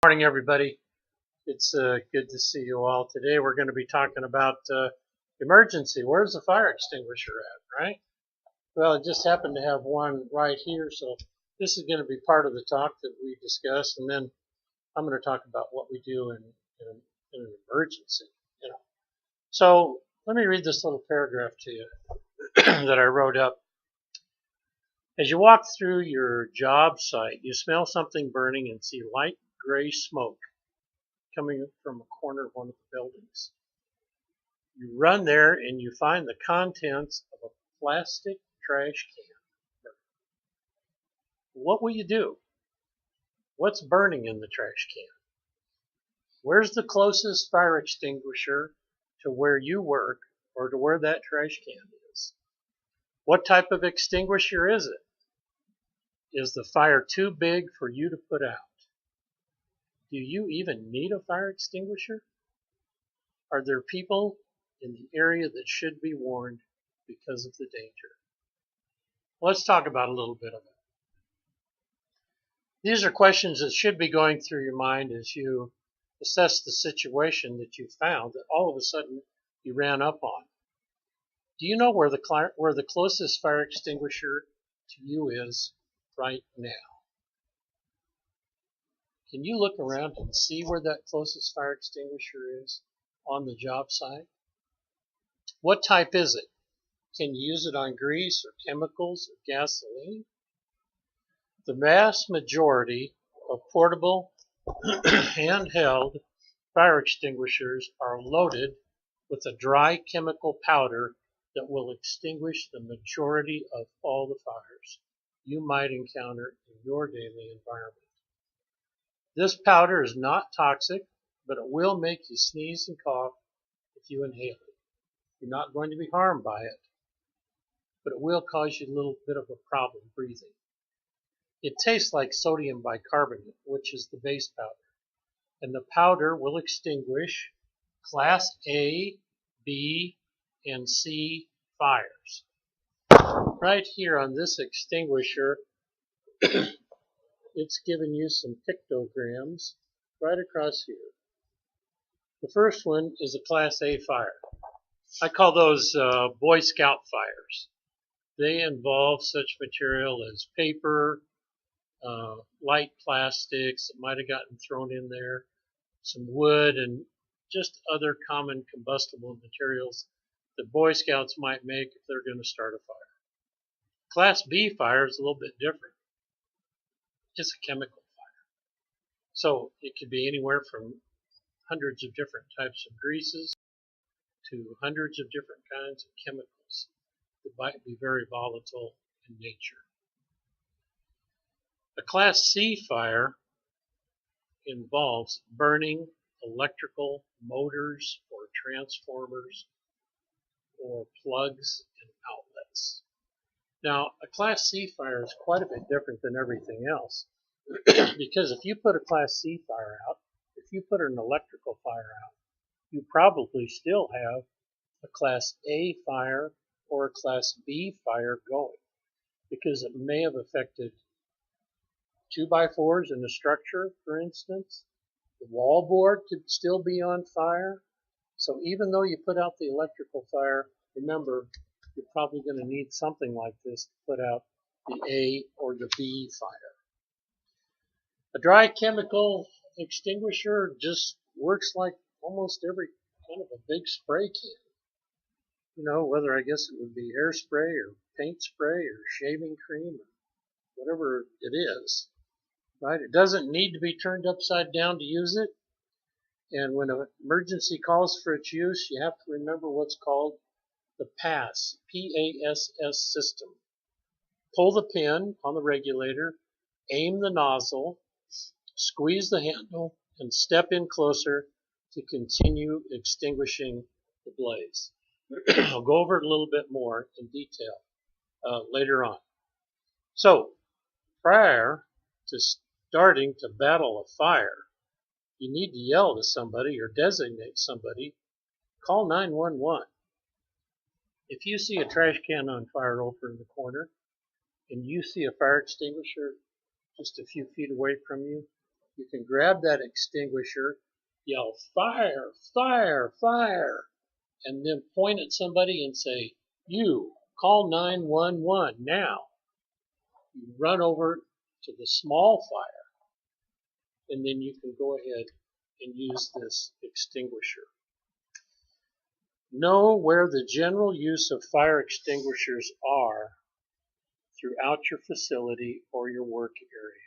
Morning, everybody. It's good to see you all. Today we're going to be talking about emergency. Where's the fire extinguisher at, right? Well, I just happen to have one right here, so this is going to be part of the talk that we discussed, and then I'm going to talk about what we do in an emergency. So let me read this little paragraph to you that I wrote up. As you walk through your job site, you smell something burning and see light gray smoke coming from a corner of one of the buildings. You run there and you find the contents of a plastic trash can. What will you do? What's burning in the trash can? Where's the closest fire extinguisher to where you work or to where that trash can is? What type of extinguisher is it? Is the fire too big for you to put out? Do you even need a fire extinguisher? Are there people in the area that should be warned because of the danger? Let's talk about a little bit of it. These are questions that should be going through your mind as you assess the situation that you found that all of a sudden you ran up on. Do you know where the closest fire extinguisher to you is right now? Can you look around and see where that closest fire extinguisher is on the job site? What type is it? Can you use it on grease or chemicals or gasoline? The vast majority of portable handheld fire extinguishers are loaded with a dry chemical powder that will extinguish the majority of all the fires you might encounter in your daily environment. This powder is not toxic, but it will make you sneeze and cough if you inhale it. You're not going to be harmed by it, but it will cause you a little bit of a problem breathing. It tastes like sodium bicarbonate, which is the base powder, and the powder will extinguish Class A, B, and C fires. Right here on this extinguisher, it's given you some pictograms right across here. The first one is a Class A fire. I call those Boy Scout fires. They involve such material as paper, light plastics that might have gotten thrown in there, some wood, and just other common combustible materials that Boy Scouts might make if they're going to start a fire. Class B fire is a little bit different. It's a chemical fire. So it could be anywhere from hundreds of different types of greases to hundreds of different kinds of chemicals that might be very volatile in nature. A Class C fire involves burning electrical motors or transformers or plugs and outlets. Now, a Class C fire is quite a bit different than everything else because if you put a Class C fire out, if you put an electrical fire out, you probably still have a Class A fire or a Class B fire going because it may have affected 2x4s in the structure, for instance. The wallboard could still be on fire. So even though you put out the electrical fire, remember, you're probably going to need something like this to put out the A or the B fire. A dry chemical extinguisher just works like almost every kind of a big spray can. You know, whether I guess it would be hairspray or paint spray or shaving cream or whatever it is. Right? It doesn't need to be turned upside down to use it. And when an emergency calls for its use, you have to remember what's called the PASS, P-A-S-S system. Pull the pin on the regulator, aim the nozzle, squeeze the handle, and step in closer to continue extinguishing the blaze. I'll go over it a little bit more in detail later on. So, prior to starting to battle a fire, you need to yell to somebody or designate somebody. Call 911. If you see a trash can on fire over in the corner and you see a fire extinguisher just a few feet away from you, You can grab that extinguisher, yell, fire, fire, fire, and then point at somebody and say, you, call 911 now. You run over to the small fire, and then you can go ahead and use this extinguisher. Know where the general use of fire extinguishers are throughout your facility or your work area.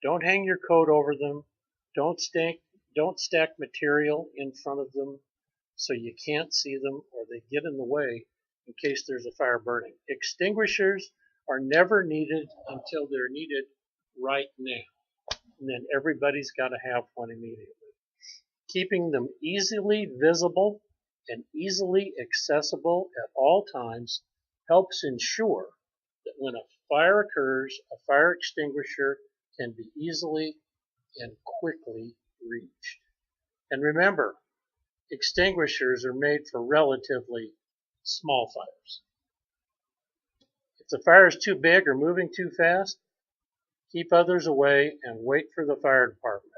Don't hang your coat over them. Don't stack material in front of them so you can't see them or they get in the way in case there's a fire burning. Extinguishers are never needed until they're needed right now. And then everybody's got to have one immediately. Keeping them easily visible and easily accessible at all times helps ensure that when a fire occurs, a fire extinguisher can be easily and quickly reached. And remember, extinguishers are made for relatively small fires. If the fire is too big or moving too fast, keep others away and wait for the fire department.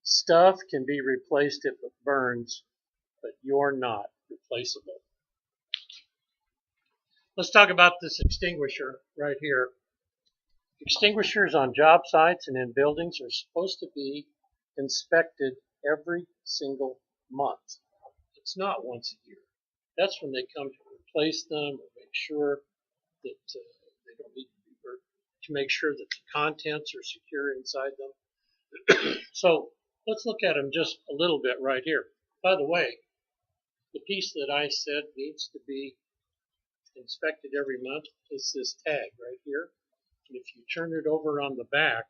Stuff can be replaced if it burns, but you're not replaceable. Let's talk about this extinguisher right here. Extinguishers on job sites and in buildings are supposed to be inspected every single month. It's not once a year. That's when they come to replace them or make sure that they don't need to be burnt, to make sure that the contents are secure inside them. So let's look at them just a little bit right here. By the way, the piece that I said needs to be inspected every month is this tag right here. And if you turn it over on the back,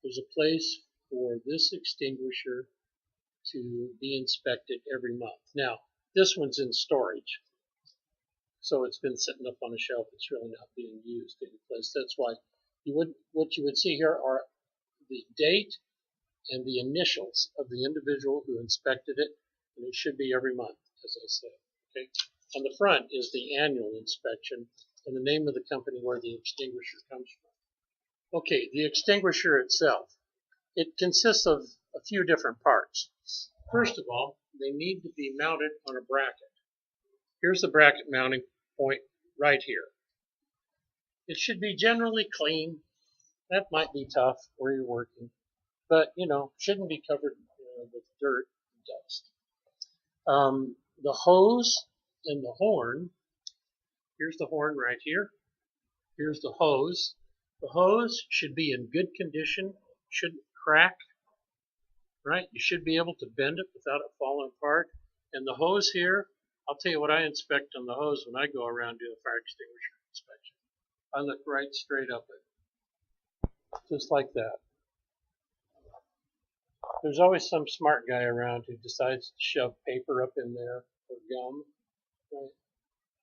there's a place for this extinguisher to be inspected every month. Now, this one's in storage, so it's been sitting up on a shelf. It's really not being used any place. That's why what you would see here are the date and the initials of the individual who inspected it, and it should be every month, as I said. Okay. On the front is the annual inspection and the name of the company where the extinguisher comes from. Okay, the extinguisher itself. It consists of a few different parts. First of all, they need to be mounted on a bracket. Here's the bracket mounting point right here. It should be generally clean. That might be tough where you're working, but shouldn't be covered with dirt and dust. The hose and the horn. Here's the horn right here. Here's the hose. The hose should be in good condition, shouldn't crack, right? You should be able to bend it without it falling apart. And the hose here, I'll tell you what I inspect on the hose when I go around doing a fire extinguisher inspection. I look right straight up at it, just like that. There's always some smart guy around who decides to shove paper up in there or gum, right?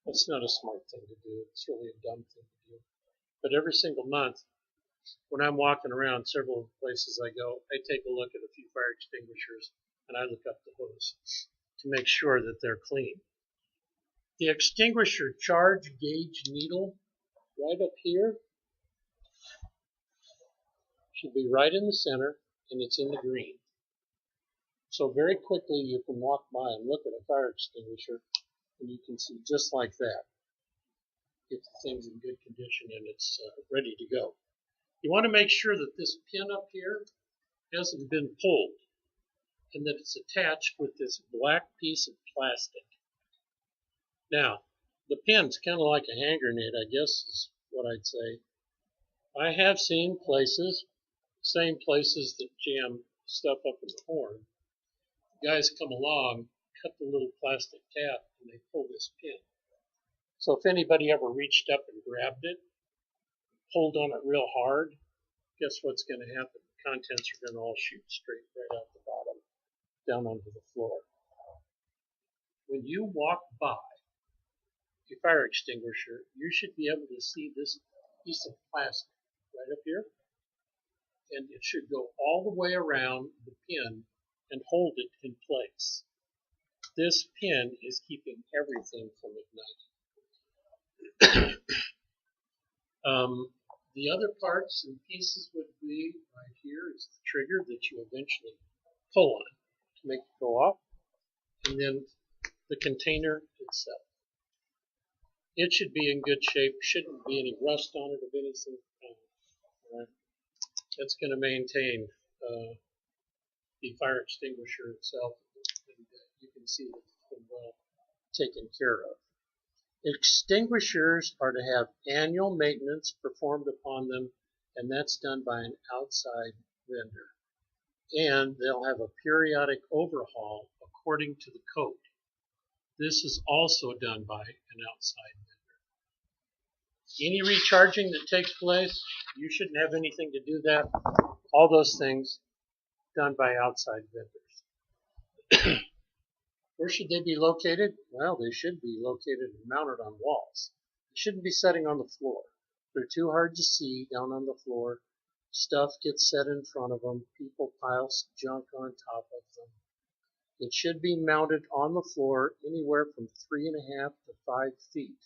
That's not a smart thing to do. It's really a dumb thing to do. But every single month, when I'm walking around several places I go, I take a look at a few fire extinguishers and I look up the hose to make sure that they're clean. The extinguisher charge gauge needle right up here should be right in the center, and it's in the green. So very quickly you can walk by and look at a fire extinguisher and you can see just like that if the thing's in good condition and it's ready to go. You want to make sure that this pin up here hasn't been pulled and that it's attached with this black piece of plastic. Now, the pin's kind of like a hand grenade, I guess is what I'd say. I have seen places, same places that jam stuff up in the horn. Guys come along, cut the little plastic tab, and they pull this pin. So if anybody ever reached up and grabbed it, pulled on it real hard, guess what's going to happen? The contents are going to all shoot straight right out the bottom, down onto the floor. When you walk by a fire extinguisher, you should be able to see this piece of plastic right up here, and it should go all the way around the pin and hold it in place. This pin is keeping everything from igniting. The other parts and pieces would be right here is the trigger that you eventually pull on to make it go off, and then the container itself. It should be in good shape. Shouldn't be any rust on it of anything. Right? It's going to maintain the fire extinguisher itself, and you can see that it's been well taken care of. Extinguishers are to have annual maintenance performed upon them, and that's done by an outside vendor. And they'll have a periodic overhaul according to the code. This is also done by an outside vendor. Any recharging that takes place, you shouldn't have anything to do that. All those things done by outside vendors. Where should they be located? Well, they should be located and mounted on walls. They shouldn't be sitting on the floor. They're too hard to see down on the floor. Stuff gets set in front of them. People pile junk on top of them. It should be mounted on the floor anywhere from 3.5 to 5 feet.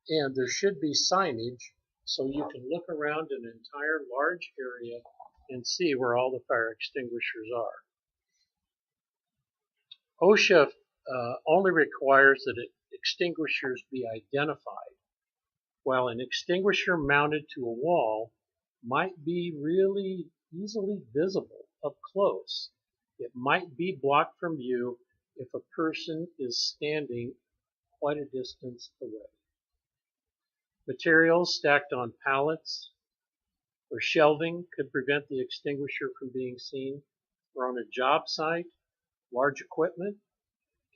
And there should be signage so you can look around an entire large area and see where all the fire extinguishers are. OSHA only requires that extinguishers be identified, while an extinguisher mounted to a wall might be really easily visible up close. It might be blocked from view if a person is standing quite a distance away. Materials stacked on pallets or shelving could prevent the extinguisher from being seen. Or on a job site, large equipment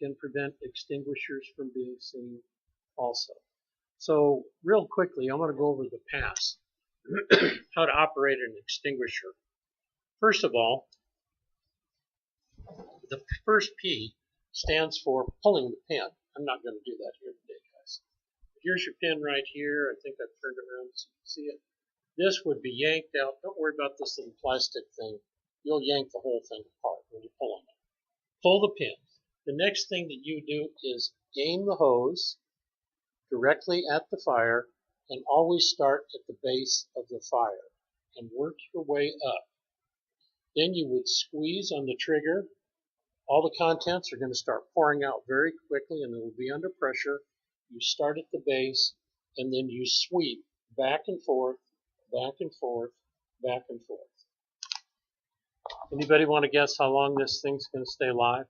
can prevent extinguishers from being seen also. So real quickly, I'm going to go over the pass, how to operate an extinguisher. First of all, the first P stands for pulling the pin. I'm not going to do that here today, guys. Here's your pin right here. I think I've turned it around so you can see it. This would be yanked out. Don't worry about this little plastic thing. You'll yank the whole thing apart when you pull on it. Pull the pin. The next thing that you do is aim the hose directly at the fire and always start at the base of the fire and work your way up. Then you would squeeze on the trigger. All the contents are going to start pouring out very quickly and it will be under pressure. You start at the base and then you sweep back and forth, back and forth, back and forth. Anybody want to guess how long this thing's going to stay live?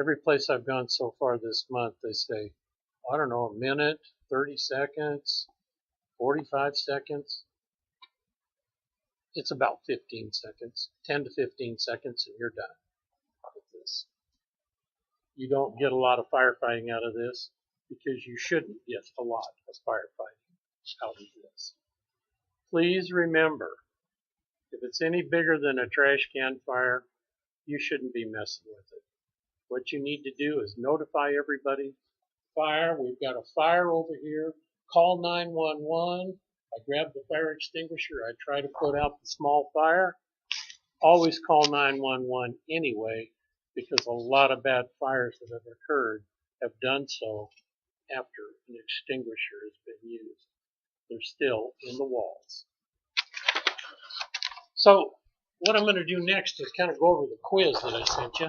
Every place I've gone so far this month, they say, I don't know, a minute, 30 seconds, 45 seconds. It's about 15 seconds, 10 to 15 seconds, and you're done with this. You don't get a lot of firefighting out of this because you shouldn't get a lot of firefighting out of this. Please remember, if it's any bigger than a trash can fire, you shouldn't be messing with it. What you need to do is notify everybody. Fire, we've got a fire over here. Call 911. I grab the fire extinguisher. I try to put out the small fire. Always call 911 anyway, because a lot of bad fires that have occurred have done so after an extinguisher has been used. They're still in the walls. So what I'm going to do next is kind of go over the quiz that I sent you.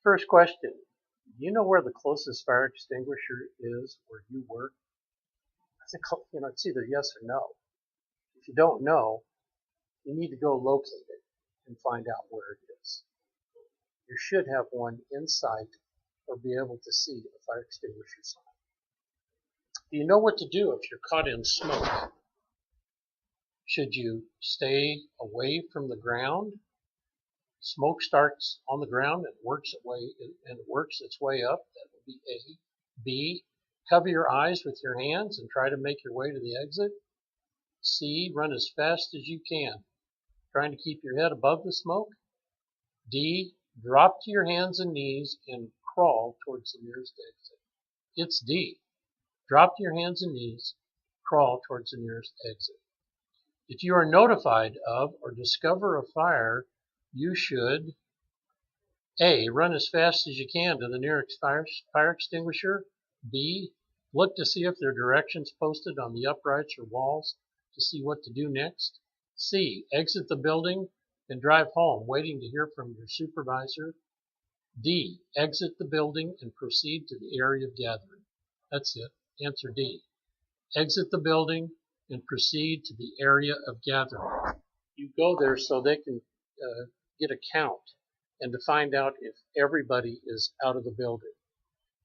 First question, do you know where the closest fire extinguisher is where you work? It's either yes or no. If you don't know, you need to go locate it and find out where it is. You should have one in sight or be able to see a fire extinguisher sign. Do you know what to do if you're caught in smoke? Should you stay away from the ground? Smoke starts on the ground and works its way up. That would be A. B. Cover your eyes with your hands and try to make your way to the exit. C. Run as fast as you can, trying to keep your head above the smoke. D. Drop to your hands and knees and crawl towards the nearest exit. It's D. Drop to your hands and knees, crawl towards the nearest exit. If you are notified of or discover a fire, you should A. Run as fast as you can to the nearest fire extinguisher. B. Look to see if there are directions posted on the uprights or walls to see what to do next. C. Exit the building and drive home, waiting to hear from your supervisor. D. Exit the building and proceed to the area of gathering. That's it. Answer D. Exit the building and proceed to the area of gathering. You go there so they can get a count and to find out if everybody is out of the building.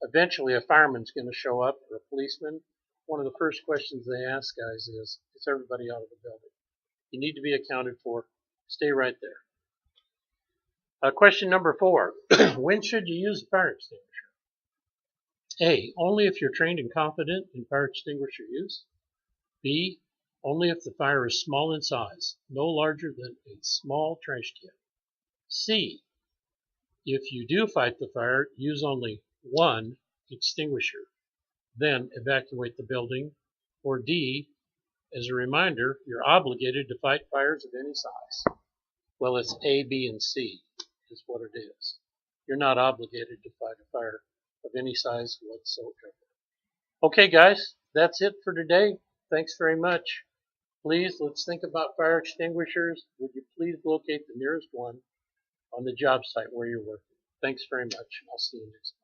Eventually, a fireman's going to show up, or a policeman. One of the first questions they ask guys is everybody out of the building? You need to be accounted for. Stay right there. Question number 4. When should you use a fire extinguisher? A. Only if you're trained and confident in fire extinguisher use. B. Only if the fire is small in size, no larger than a small trash can. C. If you do fight the fire, use only one extinguisher, then evacuate the building. Or D. As a reminder, you're obligated to fight fires of any size. Well, it's A, B, and C is what it is. You're not obligated to fight a fire of any size whatsoever. Okay, guys, that's it for today. Thanks very much. Please, let's think about fire extinguishers. Would you please locate the nearest one on the job site where you're working? Thanks very much. I'll see you next time.